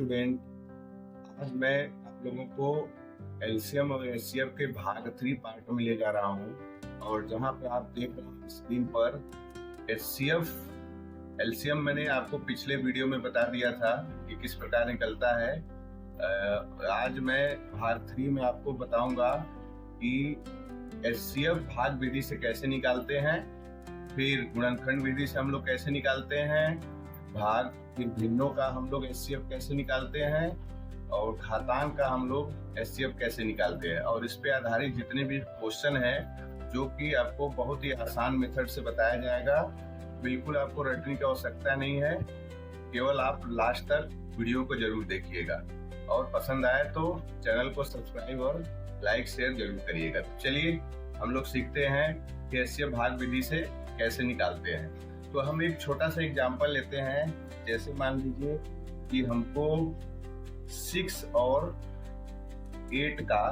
Student, आज मैं आप लोगों को एलसीएम और एचसीएफ के भाग 3 पार्ट में ले जा रहा हूं। और जहां पे आप देख रहे हैं स्क्रीन पर एलसीएम मैंने आपको पिछले वीडियो में बता दिया था कि किस प्रकार निकलता है। आज मैं भाग 3 में आपको बताऊंगा कि एचसीएफ भाग विधि से कैसे निकालते हैं, फिर गुणनखंड विधि से हम लोग कैसे निकालते हैं, फिर भिन्नों का हम लोग एचसीएफ कैसे निकालते हैं, और घातांक का हम लोग एचसीएफ कैसे निकालते हैं। और इस पे आधारित जितने भी क्वेश्चन हैं जो कि आपको बहुत ही आसान मेथड से बताया जाएगा। बिल्कुल आपको रटने की आवश्यकता नहीं है, केवल आप लास्ट तक वीडियो को जरूर देखिएगा। और पसंद आए तो चैनल को सब्सक्राइब और लाइक शेयर जरूर करिएगा। तो चलिए हम लोग सीखते हैं कि एचसीएफ भाग विधि से कैसे निकालते हैं। तो हम एक छोटा सा एग्जांपल लेते हैं। जैसे मान लीजिए कि हमको 6 और 8 का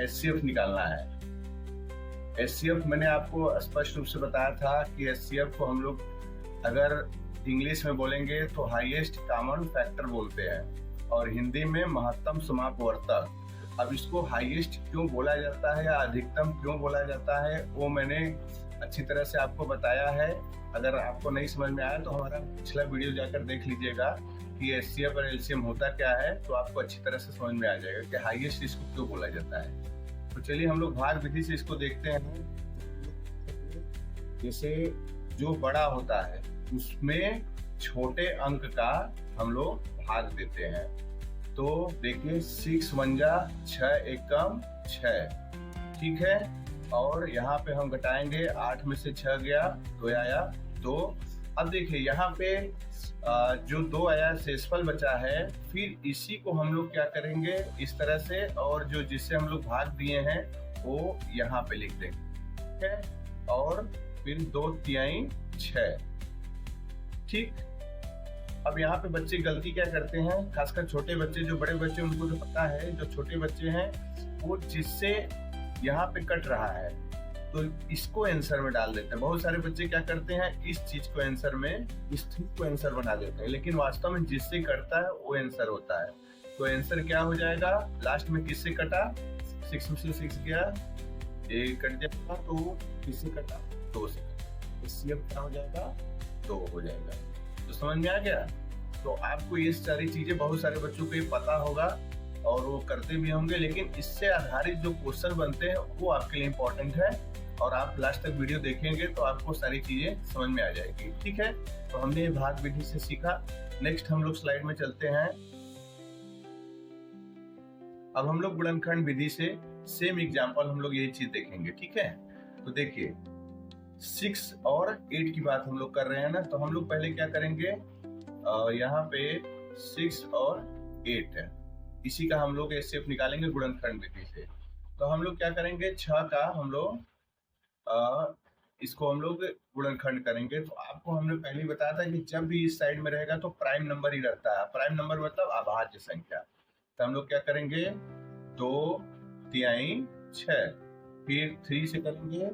एचसीएफ निकालना है। एचसीएफ मैंने आपको स्पष्ट रूप से बताया था कि एचसीएफ को हम लोग अगर इंग्लिश में बोलेंगे तो हाईएस्ट कॉमन फैक्टर बोलते हैं, और हिंदी में महत्तम समापवर्तक। अब इसको हाईएस्ट क्यों बोला जाता है या अधिकतम क्यों बोला जाता है वो मैंने अच्छी तरह से आपको बताया है। अगर आपको नहीं समझ में आया तो हमारा पिछला वीडियो जाकर देख लीजिएगा कि एचसीएफ और एलसीएम होता क्या है, तो आपको अच्छी तरह से समझ में आ जाएगा कि हाईएस्ट इसको क्यों बोला जाता है। तो चलिए हम लोग भाग विधि से इसको देखते हैं। जैसे जो बड़ा होता है उसमें छोटे अंक का हम लोग भाग देते हैं। तो देखिए 6 पंजा 6 एकम 6, ठीक है। और यहाँ पे हम घटाएंगे, 8 में से 6 गया, 2 आया 2। अब देखिए यहाँ पे जो 2 आया शेषफल बचा है, फिर इसी को हम लोग क्या करेंगे इस तरह से, और जो जिससे हम लोग भाग दिए हैं वो यहाँ पे लिख देंगे, ठीक है। और फिर 2 तिहाई 6, ठीक। अब यहाँ पे बच्चे गलती क्या करते हैं, खासकर छोटे बच्चे, जो बड़े बच्चे उनको तो पता है, जो छोटे बच्चे हैं वो जिससे यहाँ पे कट रहा है तो इसको आंसर में डाल देते हैं। बहुत सारे बच्चे क्या करते हैं, इस चीज को आंसर में, इस चीज को आंसर बना देते हैं, लेकिन वास्तव में जिससे कटता है वो आंसर होता है। तो आंसर क्या हो जाएगा, लास्ट में किससे कटा, 6 में से 6 गया, 1 कट जाएगा, तो किससे कटा, 2 से कटा, इससे अब क्या हो जाएगा, 2 हो जाएगा। तो समझ में आ गया। तो आपको ये सारी चीजें बहुत सारे बच्चों को ये पता होगा और वो करते भी होंगे, लेकिन इससे आधारित जो क्वेश्चन बनते हैं वो आपके लिए इम्पोर्टेंट है। और आप लास्ट तक वीडियो देखेंगे तो आपको सारी चीजें समझ में आ जाएगी, ठीक है। तो हमने भाग विधि से सीखा। नेक्स्ट हम लोग स्लाइड में चलते हैं। अब हम लोग गुणनखंड विधि से सेम एग्जांपल हम लोग यही चीज देखेंगे, ठीक है। तो देखिए 6 और 8 की बात हम लोग कर रहे हैं ना, तो हम लोग पहले क्या करेंगे, यहाँ पे 6 और 8 है, इसी का हम लोग एचसीएफ निकालेंगे गुणनखंड विधि से। तो हम लोग क्या करेंगे, 6 का हम लोग इसको हम लोग गुणनखंड करेंगे। तो आपको हमने पहले बताया था कि जब भी इस साइड में रहेगा तो प्राइम नंबर ही रहता है। प्राइम नंबर मतलब अभाज्य संख्या। तो हम लोग क्या करेंगे, 2 तिहाई 6, फिर 3 से करेंगे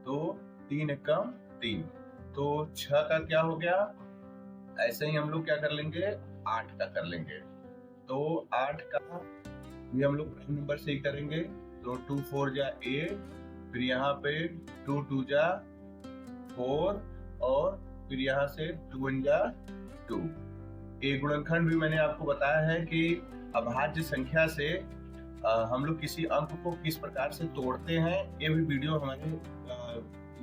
तो 3 एकम 3, तो 6 का क्या हो गया। ऐसे ही हम लोग क्या कर लेंगे, 8 का कर लेंगे। तो 8 का भी हम लोग प्राइम नंबर से ही करेंगे। तो 2 4 जा 8, फिर यहाँ पे 2 2 जा 4, और फिर यहाँ से 2 1 जा 2। एक गुणनखंड भी मैंने आपको बताया है कि अभाज्य संख्या से हम लोग किसी अंक को किस प्रकार से तोड़ते हैं। ये भी वीडियो हमारे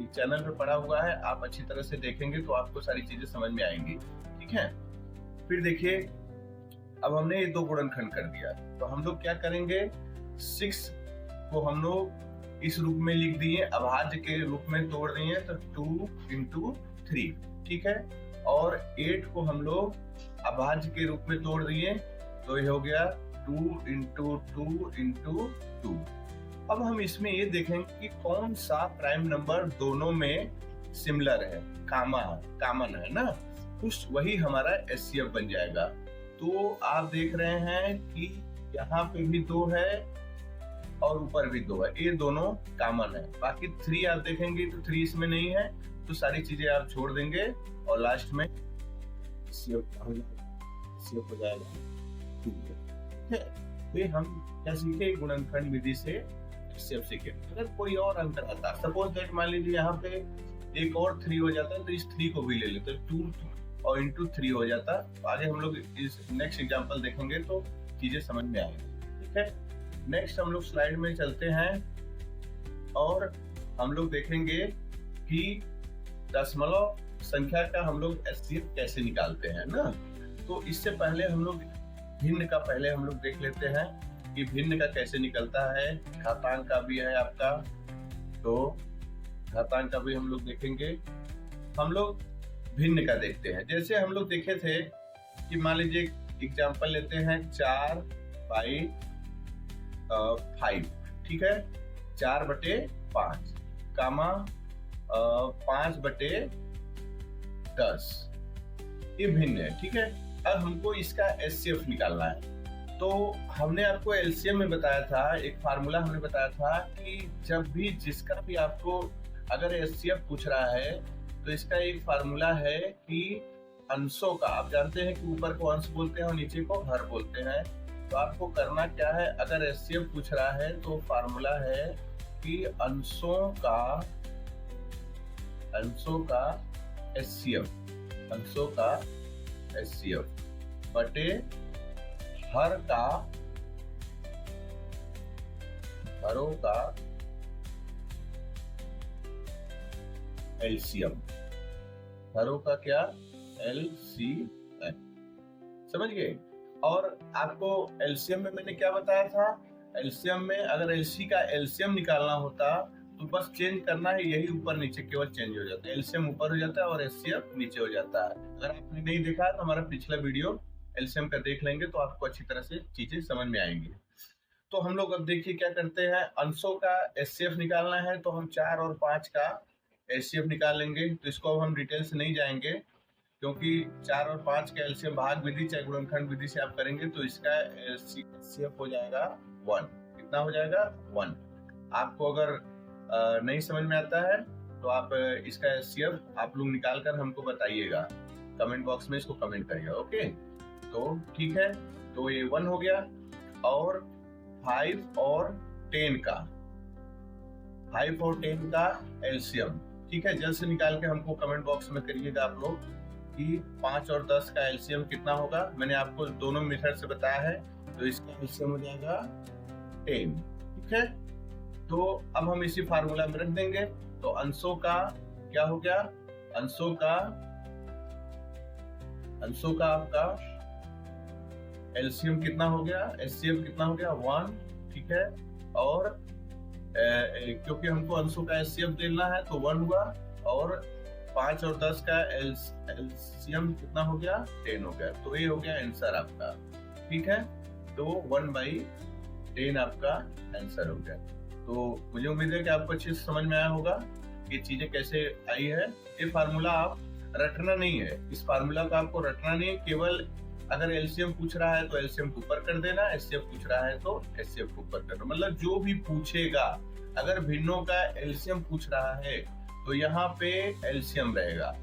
चैनल पे पड़ा हुआ है, आप अच्छी तरह से देखेंगे तो आपको सारी चीजें समझ में आएंगी, ठीक है। फिर देखिए अब हमने ये 2 गुणनखंड कर दिया, तो हम लोग क्या करेंगे, 6 को हम लोग इस रूप में लिख दिए, अभाज्य के रूप में तोड़ दिए, तो 2 into 3, ठीक है। और 8 को हम लोग अभाज्य के रूप में तोड़ दिए, तो ये हो गया 2 into 2 into 2। अब हम इसमें ये देखेंगे कि कौन सा प्राइम नंबर दोनों में सिमिलर है, कॉमन है ना, उस वही हमारा एचसीएफ बन जाएगा। तो आप देख रहे हैं कि यहाँ पे भी 2 है और ऊपर भी 2 है, ये दोनों कॉमन है। बाकी 3 आप देखेंगे तो 3 इसमें नहीं है, तो सारी चीजें आप छोड़ देंगे और लास्ट में HCF हो जाएगा 2। ठीक है, तो ये हम क्या सीखे, गुणनखंड विधि से HCF सीखे। अगर कोई और अंतर आता, सपोज दैट मान लीजिए यहाँ पे एक और 3 हो जाता है, तो इस 3 को भी ले लेते, 2 और इंटू 3 हो जाता। तो आगे हम लोग इस नेक्स्ट एग्जाम्पल देखेंगे तो चीजें समझ में आएंगी। ठीक है, नेक्स्ट हम लोग स्लाइड में चलते हैं और हम लोग देखेंगे कि दशमलव संख्या का हम लोग HCF कैसे निकालते हैं ना। तो इससे पहले हम लोग भिन्न का पहले हम लोग देख लेते हैं कि भिन्न का कैसे निकलता है। घातांक का भी है आपका, तो घातांक का भी हम लोग देखेंगे। हम लोग भिन्न का देखते हैं। जैसे हम लोग देखे थे कि मान लीजिए एग्जांपल लेते हैं 4/5, ठीक है, 4/5 कामा 5/10, ये भिन्न है। ठीक है, अब हमको इसका HCF निकालना है। तो हमने आपको LCM में बताया था, एक फार्मूला हमने बताया था कि जब भी जिसका भी आपको अगर HCF पूछ रहा है तो इसका एक फार्मूला है कि अंशों का, आप जानते हैं कि ऊपर को अंश बोलते हैं और नीचे को हर बोलते हैं। तो आपको करना क्या है, अगर HCF पूछ रहा है तो फार्मूला है कि अंशों का HCF बटे हरों का LCM, हरों का क्या LCM, समझ गए। और आपको LCM में मैंने क्या बताया था, LCM में अगर LC का LCM निकालना होता तो बस चेंज करना है, यही ऊपर नीचे केवल चेंज हो जाता है, LCM ऊपर हो जाता है और HCF नीचे हो जाता है। अगर आपने नहीं देखा तो हमारा पिछला वीडियो LCM का देख लेंगे तो आपको अच्छी तरह से चीजें समझ में आएंगी। तो हम लोग अब देखिए क्या करते हैं, अंशों का HCF निकालना है तो हम 4 और 5 का HCF निकाल लेंगे। तो इसको अब हम डिटेल से नहीं जाएंगे क्योंकि 4 और 5 का LCM भाग विधि चाहे गुणनखंड विधि से आप करेंगे तो इसका HCF हो जाएगा 1। कितना हो जाएगा 1। आपको अगर नहीं समझ में आता है तो आप इसका HCF आप लोग निकाल कर हमको बताइएगा, कमेंट बॉक्स में इसको कमेंट करिएगा। ओके, तो ठीक है, तो ये 1 हो गया। और 5 और 10 का LCM, ठीक है, जल्द से निकाल के हमको कमेंट बॉक्स में करिएगा आप लोग कि 5 और 10 का LCM कितना होगा। मैंने आपको दोनों मेथड से बताया है, तो इसका LCM हो जाएगा 10। ठीक है, तो अब हम इसी फार्मूला में रख देंगे। तो अंशों का क्या हो गया, अंशों का आपका LCM कितना हो गया, HCF कितना हो गया 1। ठीक है, और क्योंकि हमको अंशों का HCF देना है तो 1 हुआ, और 5 और 10 का LCM कितना हो गया 10 हो गया। तो ये हो गया आंसर आपका। ठीक है, तो 1/10 आपका आंसर हो गया। तो मुझे उम्मीद है कि आपको अच्छे से समझ में आया होगा कि चीजें कैसे आई है। ये फार्मूला आप रटना नहीं है, इस फार्मूला को आपको रटना नहीं है, केवल अगर LCM पूछ रहा है तो LCM को ऊपर कर देना, HCF पूछ रहा है तो HCF को ऊपर करना। मतलब जो भी पूछेगा, अगर भिन्नों का LCM पूछ रहा है तो यहाँ पे LCM रहेगा,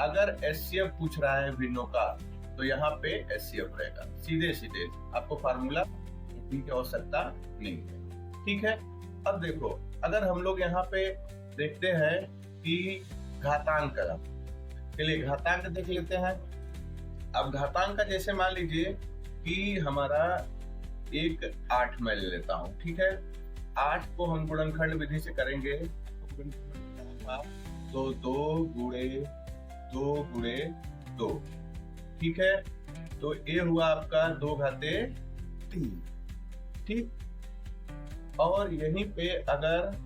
अगर HCF पूछ रहा है भिन्नों का तो यहाँ पे HCF रहेगा। सीधे सीधे, आपको फार्मूला की आवश्यकता नहीं है। ठीक है, अब देखो, अगर हम लोग यहाँ पे देखते हैं कि घातांक के लिए घातांक देख लेते हैं। अब घातांक का जैसे मान लीजिए कि हमारा एक 8 मैं ले लेता हूँ। ठीक है, 8 को हम गुणनखंड विधि से करेंगे तो 2 गुणे 2। ठीक है, तो ये हुआ आपका 2/3। ठीक, और यहीं पे अगर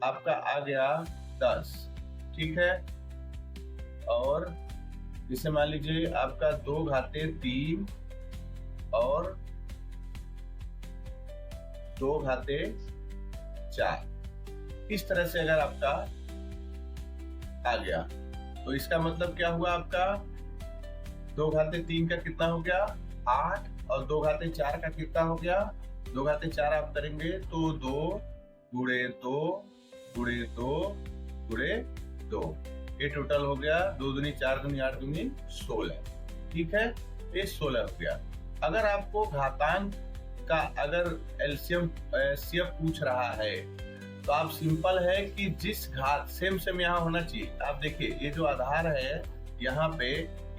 आपका आ गया 10, ठीक है, और जैसे मान लीजिए आपका 2/3 और 2/4, इस तरह से अगर आपका आ गया तो इसका मतलब क्या हुआ, आपका 2/3 का कितना हो गया 8, और 2/4 का कितना हो गया 2/4 आप करेंगे तो 2 गुणे 2 गुणे 2 गुणे 2, ये टोटल हो गया 2 दूनी 4 दूनी 8 दूनी 16। ठीक है, ये 16 हो गया। अगर आपको घातांक का अगर एलसीएम एचसीएफ पूछ रहा है तो आप सिंपल है कि जिस घात सेम यहाँ होना चाहिए। आप देखिए ये जो आधार है यहाँ पे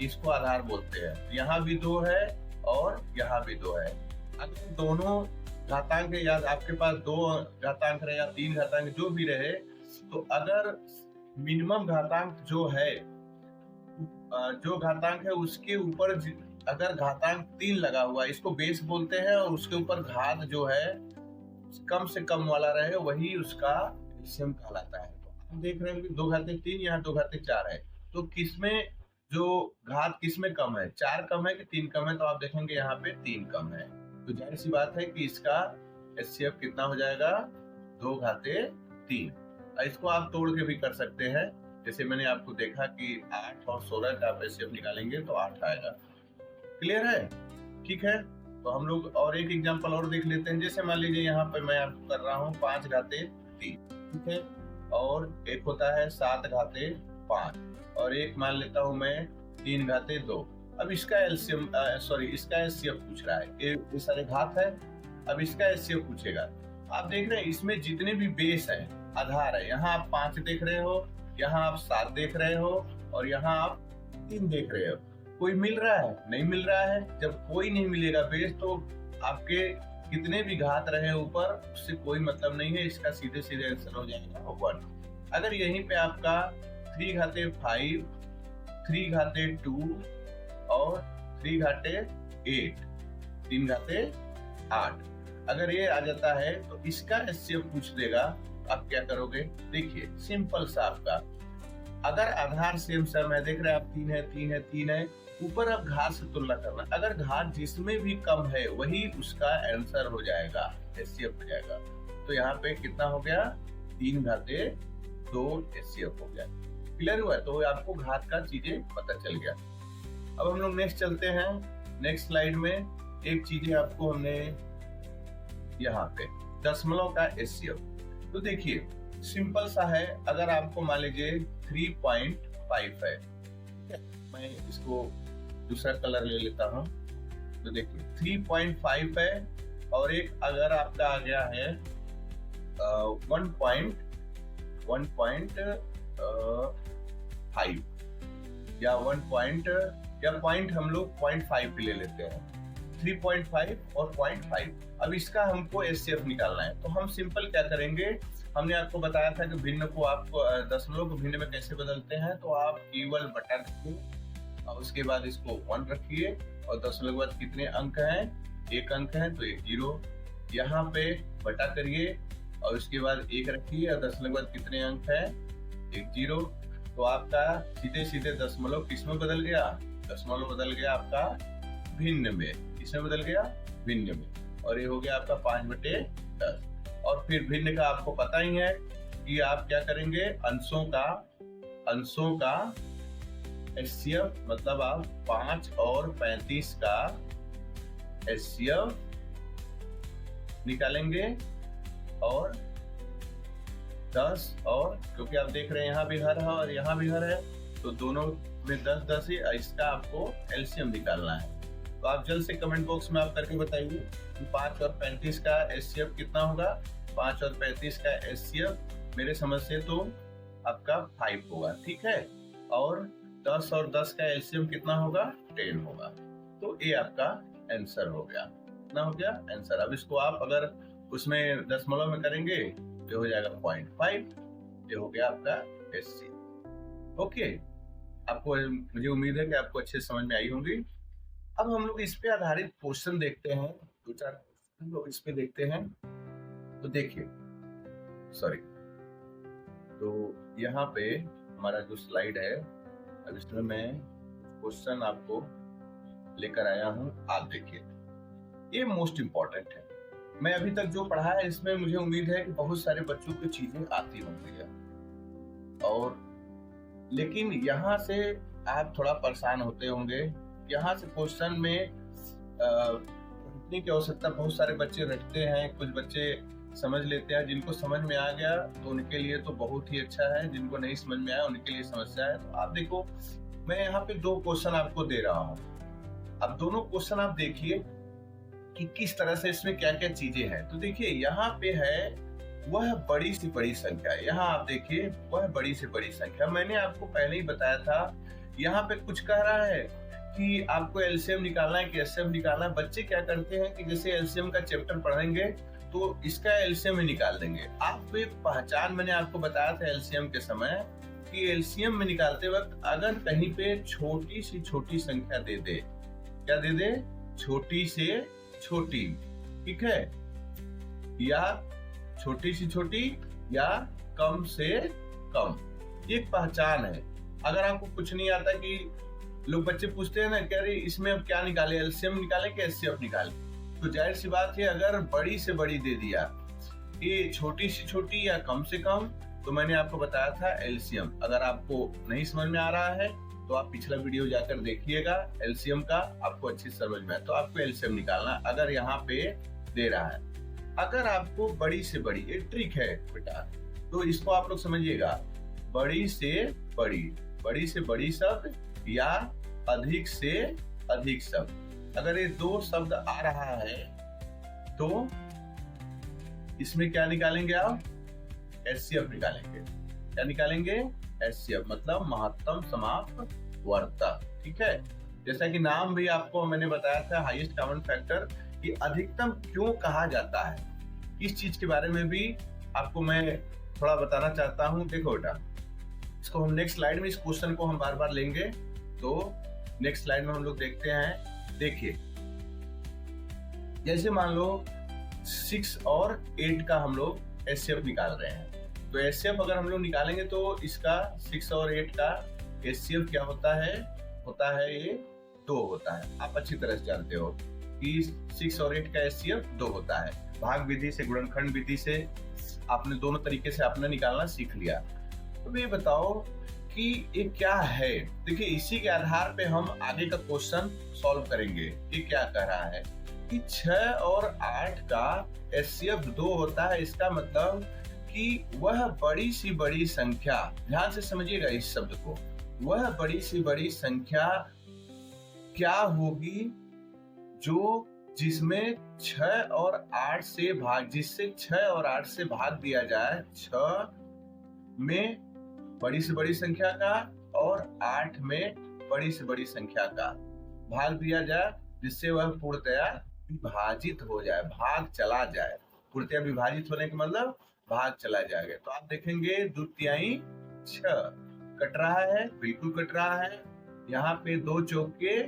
इसको आधार बोलते हैं, यहाँ भी 2 है और यहाँ भी 2 है। अगर दोनों घातांक या आपके पास 2 घातांक रहे या 3 घातांक जो भी रहे, तो अगर मिनिमम घातांक जो घातांक है उसके ऊपर अगर घातांक 3 लगा हुआ है, इसको बेस बोलते हैं, और उसके ऊपर घात जो है कम से कम वाला रहे वही उसका एलसीएम कहलाता है। तो हम देख रहे हैं कि 2 घाते 3 यहाँ 2 घाते 4 है, तो किसमें जो घात किसमें कम है, 4 कम है कि 3 कम है? तो आप देखेंगे यहाँ पे 3 कम है, तो जाहिर सी बात है कि इसका एचसीएफ कितना हो जाएगा, 2 घाते 3। इसको आप तोड़ के भी कर सकते हैं, जैसे मैंने आपको देखा कि 8 और 16 का आप एचसीएफ निकालेंगे तो 8 आएगा। क्लियर है? ठीक है, तो हम लोग और एक एग्जांपल और देख लेते हैं। जैसे मान लीजिए यहाँ पर मैं आपको कर रहा हूँ 5 घाते 3, ठीक है, और एक होता है 7 घाते 5, और एक मान लेता हूँ मैं 3 घाते 2। अब इसका एलसीएम इसका एचसीएफ पूछ रहा है, ये सारे घात है, अब इसका एचसीएफ पूछेगा। आप देख रहे हैं इसमें जितने भी बेस है, आधार है, यहाँ आप 5 देख रहे हो, यहाँ आप 7 देख रहे हो, और यहाँ आप 3 देख रहे हो। कोई मिल रहा है? नहीं मिल रहा है। जब कोई नहीं मिलेगा बेस, तो आपके कितने भी घात रहे ऊपर उससे कोई मतलब नहीं है, इसका सीधे सीधे आंसर हो जाएगा 1। अगर यहीं पे आपका 3 घाते 5, 3 घाते 2 और 3 घाते 8, 3 घाते 8, अगर ये आ जाता है तो इसका एचसीएफ पूछ देगा। आप क्या करोगे? देखिए सिंपल सा आपका, अगर आधार सेम है, देख रहे हैं आप 3 है 3 है 3 है, ऊपर आप घात से तुलना करना, अगर घात जिसमें भी कम है वही उसका आंसर हो जाएगा, एचसीएफ हो जाएगा। तो यहाँ पे कितना हो गया, 3 घाते 2 एचसीएफ हो गया। क्लियर हुआ? तो आपको घात का चीजें पता चल गया। अब हम लोग नेक्स्ट चलते हैं। नेक्स्ट स्लाइड में एक चीजें आपको हमने यहाँ पे दशमलव का एचसीएफ, तो देखिए सिंपल सा है। अगर आपको मान लीजिए 3.5 है, मैं इसको दूसरा कलर ले लेता हूँ, तो देखिए 3.5 है, और एक अगर आपका आ गया है 1.5 या 1 या पॉइंट हम लोग 0.5 भी ले लेते हैं, 3.5 और 0.5। अब इसका हमको एचसीएफ निकालना है, तो हम सिंपल क्या करेंगे, हमने आपको बताया था कि भिन्न को आपको दशमलव को भिन्न में कैसे बदलते हैं। तो आप केवल बटा रखिए और उसके बाद इसको 1 रखिए, और दशमलव के बाद कितने अंक हैं, 1 अंक है तो 1 0, यहाँ पे बटा करिए और उसके बाद 1 रखिए, और दशमलव के बाद कितने अंक हैं, 1 0। तो आपका सीधे सीधे दशमलव किसमें बदल गया, दशमलव बदल गया आपका भिन्न में। किसमें बदल गया, भिन्न में, और ये हो गया आपका 5/10। और फिर भिन्न का आपको पता ही है कि आप क्या करेंगे, अंशों का एचसीएफ, मतलब आप 5 और 35 का एचसीएफ निकालेंगे, और 10 और, क्योंकि आप देख रहे हैं यहाँ भी हर है और यहाँ भी हर है, तो दोनों में 10-10 ही, इसका आपको एलसीएम निकालना है। तो आप जल्द से कमेंट बॉक्स में आप करके बताइए कि 5 और 35 का एचसीएफ कितना होगा। 5 और 35 का एचसीएफ मेरे समझ से तो आपका 5 होगा, ठीक है, और 10 और 10 का एलसीएम कितना होगा, 10 होगा। तो ये आपका आंसर हो गया, कितना हो गया आंसर। अब इसको आप अगर उसमें दशमलव में करेंगे तो हो जाएगा 0.5, ये हो गया आपका एचसीएफ। ओके, आपको, मुझे उम्मीद है कि आपको अच्छे समझ में आई होंगी। अब हम लोग इस पे आधारित क्वेश्चन देखते हैं, 2-4 क्वेश्चन लोग इस पे देखते हैं। तो देखिए, तो यहाँ पे हमारा जो स्लाइड है, अब इसमें मैं क्वेश्चन आपको लेकर आया हूँ। आप देखिए, ये मोस्ट इम्पोर्टेंट है। मैं अभी तक जो पढ़ा है इसमें मुझे उम्मीद है कि बहुत सारे बच्चों को चीजें आती होंगी, और लेकिन यहाँ से आप थोड़ा परेशान होते होंगे। यहाँ से क्वेश्चन में पढ़ने की आवश्यकता, बहुत सारे बच्चे रखते हैं, कुछ बच्चे समझ लेते हैं। जिनको समझ में आ गया तो उनके लिए तो बहुत ही अच्छा है, जिनको नहीं समझ में आया उनके लिए समस्या है। तो आप देखो, मैं यहाँ पे 2 क्वेश्चन आपको दे रहा हूँ। अब दोनों क्वेश्चन आप देखिए कि किस तरह से इसमें क्या क्या चीजें हैं। तो देखिए यहाँ पे है वह बड़ी से बड़ी संख्या, यहाँ आप देखिए वह बड़ी से बड़ी संख्या। मैंने आपको पहले ही बताया था, यहाँ पे कुछ कह रहा है कि आपको एलसीएम निकालना है कि एचसीएफ निकालना है। बच्चे क्या करते हैं कि जैसे एलसीएम का चैप्टर पढ़ेंगे तो इसका एलसीएम ही निकाल देंगे। आपको एक पहचान मैंने आपको बताया था एलसीएम के समय कि एलसीएम में निकालते वक्त अगर कहीं पे छोटी सी छोटी संख्या दे दे, क्या दे दे, छोटी से छोटी, ठीक है, या छोटी से छोटी या कम से कम, ये एक पहचान है। अगर आपको कुछ नहीं आता कि लोग बच्चे पूछते हैं ना कि अरे इसमें अब क्या निकाले, एलसीएम निकाले कि एचसीएफ निकाले, तो जाहिर सी बात है अगर बड़ी से बड़ी दे दिया, ये छोटी से छोटी या कम से कम, तो मैंने आपको बताया था एलसीएम। अगर आपको नहीं समझ में आ रहा है तो आप पिछला वीडियो जाकर देखिएगा एलसीएम का, आपको अच्छी समझ में है। तो आपको एलसीएम निकालना अगर यहाँ पे दे रहा है। अगर आपको बड़ी से बड़ी, एक ट्रिक है बेटा, तो इसको आप लोग समझिएगा, बड़ी से बड़ी, बड़ी से बड़ी शब्द या अधिक से अधिक शब्द, अगर ये दो शब्द आ रहा है तो इसमें क्या निकालेंगे आप, एचसीएफ निकालेंगे। क्या निकालेंगे, एचसीएफ, मतलब महत्तम समाप्त वर्तक, ठीक है। जैसा कि नाम भी आपको मैंने बताया था, हाईएस्ट कॉमन फैक्टर, कि अधिकतम क्यों कहा जाता है, इस चीज के बारे में भी आपको मैं थोड़ा बताना चाहता हूँ। देखो बेटा, इसको हम नेक्स्ट स्लाइड में, इस क्वेश्चन को हम बार बार लेंगे, तो नेक्स्ट स्लाइड में हम लोग देखते हैं। देखिए, जैसे मान लो 6 और 8 का हम लोग एचसीएफ निकाल रहे हैं, तो एचसीएफ अगर हम लोग निकालेंगे तो इसका 6 और 8 का एचसीएफ क्या होता है, ये 2 होता है। आप अच्छी तरह से जानते हो कि 6 और 8 का एचसीएफ 2 होता है। भाग विधि से, गुणनखंड विधि से आपने दोनों तरीके से आपने निकालना सीख लिया। तो ये बताओ कि ये क्या है। देखिए, इसी के आधार पे हम आगे का क्वेश्चन सॉल्व करेंगे। ये क्या कह रहा है कि 6 और 8 का एचसीएफ 2 होता है। इसका मतलब कि वह बड़ी सी बड़ी संख्या, ध्यान से समझिएगा इस शब्द को, वह बड़ी सी बड़ी संख्या क्या होगी जो जिसमें 6 और 8 से भाग, जिससे 6 और 8 से भाग दिया जाए, 6 में बड़ी से बड़ी संख्या का और 8 में बड़ी से बड़ी संख्या का भाग दिया जाए, जिससे वह पूर्णतया विभाजित हो जाए, भाग चला जाए। पूर्णतया विभाजित होने का मतलब भाग चला जाएगा। तो आप देखेंगे 2 तिहाई 6 कट रहा है, बिल्कुल कट रहा है। यहाँ पे 2 चौके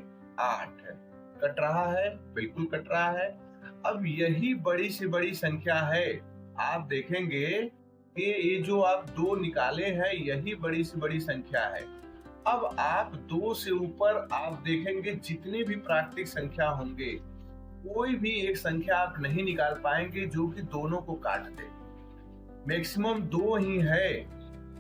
8 कट रहा है, बिल्कुल कट रहा है। अब यही बड़ी से बड़ी संख्या है। आप देखेंगे कि ये जो आप 2 निकाले हैं, यही बड़ी से बड़ी संख्या है। अब आप 2 से ऊपर आप देखेंगे जितने भी प्राकृतिक संख्या होंगे, कोई भी एक संख्या आप नहीं निकाल पाएंगे जो कि दोनों को काट दे। मैक्सिमम 2 ही है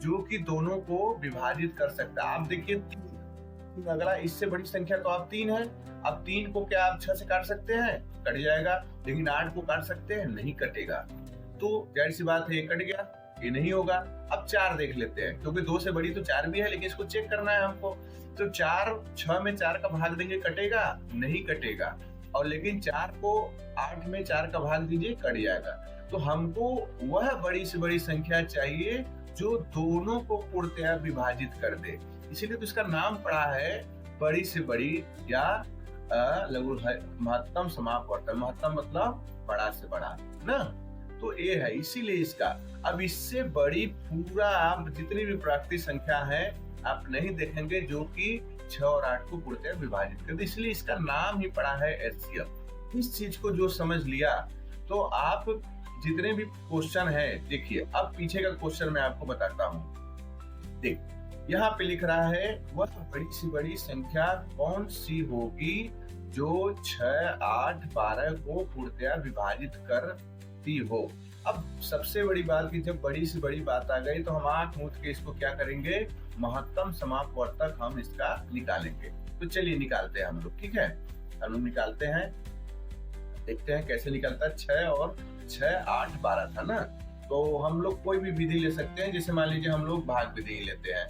जो कि दोनों को विभाजित कर सकता है। आप देखिए 3, अगला इससे बड़ी संख्या तो आप 3 है। अब 3 को क्या आप 6 से काट सकते हैं, कट जाएगा। लेकिन 8 को काट सकते हैं, नहीं कटेगा। तो जाहिर सी बात है ये कट गया, ये नहीं होगा। अब 4 देख लेते हैं, क्योंकि 2 से बड़ी तो 4 भी है, लेकिन इसको चेक करना है हमको। तो 4, 6 में 4 का भाग देंगे, कटेगा, नहीं कटेगा। और लेकिन 4 को 8 में 4 का भाग दीजिए, कट जाएगा। तो हमको वह बड़ी से बड़ी संख्या चाहिए जो दोनों को पूर्णतया विभाजित कर दे। इसीलिए तो इसका नाम पड़ा है बड़ी से बड़ी या लघु महत्तम समाप्त वर्तक। महत्तम मतलब बड़ा से बड़ा ना, तो ये है इसीलिए इसका। अब इससे बड़ी पूरा आप जितनी भी प्राकृतिक संख्या है आप नहीं देखेंगे जो कि 6 और 8 को पूर्णतया विभाजित कर दे, इसलिए इसका नाम ही पड़ा है एचसीएफ। इस चीज को जो समझ लिया तो आप जितने भी क्वेश्चन है, देखिए अब पीछे का क्वेश्चन मैं आपको बताता हूँ। देख, यहाँ पे लिख रहा है वह बड़ी से बड़ी संख्या कौन सी होगी जो 6, 8, 12 को पूर्णतया विभाजित करती हो। अब सबसे बड़ी बात कि जब बड़ी से बड़ी बात आ गई तो हम आंख मूंद के इसको क्या करेंगे, महत्तम समाप्त वर्तक हम इसका निकालेंगे। तो चलिए निकालते हैं हम लोग, ठीक है। हम लोग निकालते हैं, देखते हैं कैसे निकलता है। 6 और 6, 8, 12 था ना, तो हम लोग कोई भी विधि ले सकते हैं। जैसे मान लीजिए हम लोग भाग विधि लेते हैं,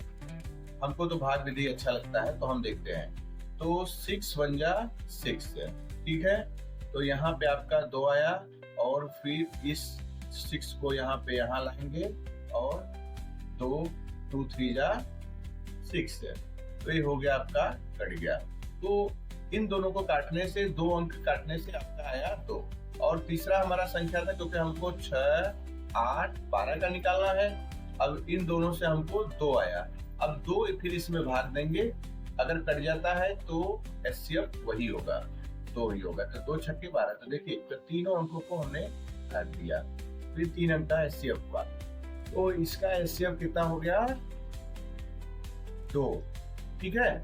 हमको तो भाग विधि अच्छा लगता है, तो हम देखते हैं तो 6 1 जा 6 है, ठीक है। तो यहाँ पे आपका 2 आया और फिर इस 6 को यहाँ पे यहाँ लाएंगे और 2 2 3 जा 6 है, तो ये हो गया आपका कट गया। तो इन दोनों को काटने से 2 अंक काटने से आपका आया 2। और तीसरा हमारा संख्या था क्योंकि हमको 6 8 12 का निकालना है। अब इन दोनों से हमको 2 आया, अब 2 फिर इसमें भाग देंगे, अगर कट जाता है तो एचसीएफ वही होगा, 2 ही होगा। तो 2 छक्के 12, तो देखिए तो तीनों अंकों को हमने काट दिया, फिर 3 अंक का एचसीएफ हुआ। तो इसका एचसीएफ कितना हो गया 2, ठीक है।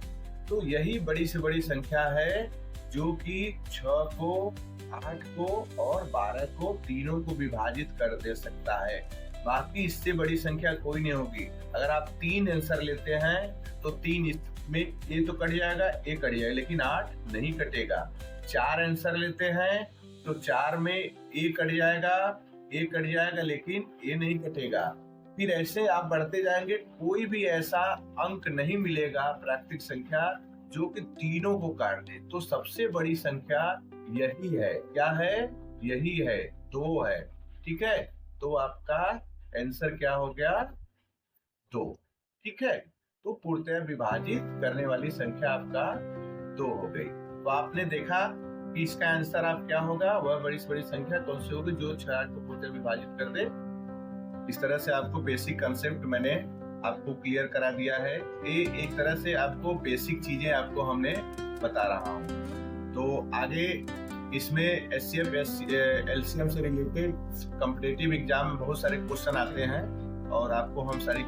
तो यही बड़ी से बड़ी संख्या है जो कि 6 को 8 को और 12 को तीनों को विभाजित कर दे सकता है। बाकी इससे बड़ी संख्या कोई नहीं होगी। अगर आप 3 आंसर लेते हैं तो 3 इसमें ये तो कट जाएगा, ये कट जाएगा, लेकिन 8 नहीं कटेगा। 4 आंसर लेते हैं तो 4 में ये कट जाएगा, ये कट जाएगा, लेकिन ये नहीं कटेगा। फिर ऐसे आप बढ़ते जाएंगे, कोई भी ऐसा अंक नहीं मिलेगा प्राकृतिक संख्या जो कि तीनों को काट दे। तो सबसे बड़ी संख्या यही है, क्या है, यही है, 2 है, ठीक है। तो आपका आंसर क्या हो गया 2, ठीक है। तो पूर्णतः विभाजित करने वाली संख्या आपका 2 हो गई। तो आपने देखा कि इसका आंसर आप क्या होगा, वह बड़ी से बड़ी संख्या कौन सी होगी जो 6 8 को पूर्णतः विभाजित कर दे। इस तरह से आपको बेसिक कंसेप्ट मैंने आपको क्लियर करा दिया है। ये एक तरह से आपको बेसिक चीजें आपको हमने बता रहा हूँ। तो आगे इसमें एचसीएफ एलसीएम से रिलेटेड कॉम्पिटिटिव एग्जाम में बहुत सारे क्वेश्चन आते हैं और आपको हम सारी